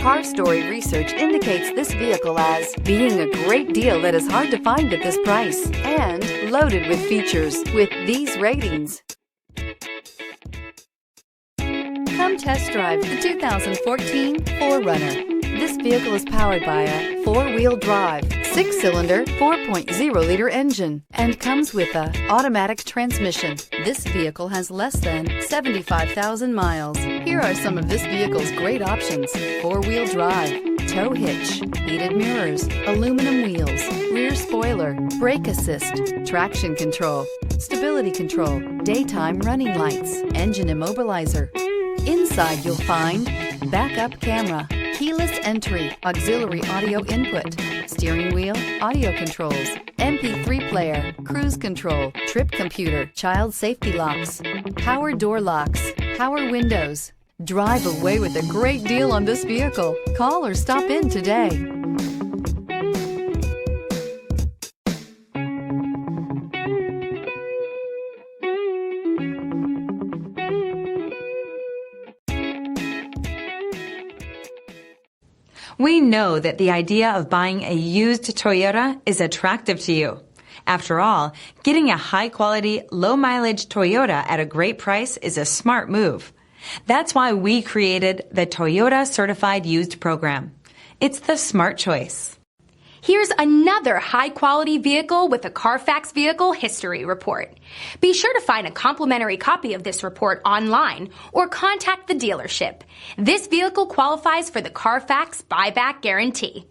Car Story research indicates this vehicle as being a great deal that is hard to find at this price and loaded with features with these ratings. Come test drive the 2014 4Runner. This vehicle is powered by a 4-wheel drive, 6-cylinder, 4.0-liter engine and comes with an automatic transmission. This vehicle has less than 75,000 miles. Here are some of this vehicle's great options: 4-wheel drive, tow hitch, heated mirrors, aluminum wheels, rear spoiler, brake assist, traction control, stability control, daytime running lights, engine immobilizer. Inside you'll find backup camera, keyless entry, auxiliary audio input, steering wheel audio controls, MP3 player, cruise control, trip computer, child safety locks, power door locks, power windows. Drive away with a great deal on this vehicle. Call or stop in today. We know that the idea of buying a used Toyota is attractive to you. After all, getting a high-quality, low-mileage Toyota at a great price is a smart move. That's why we created the Toyota Certified Used Program. It's the smart choice. Here's another high-quality vehicle with a Carfax Vehicle History Report. Be sure to find a complimentary copy of this report online or contact the dealership. This vehicle qualifies for the Carfax Buyback Guarantee.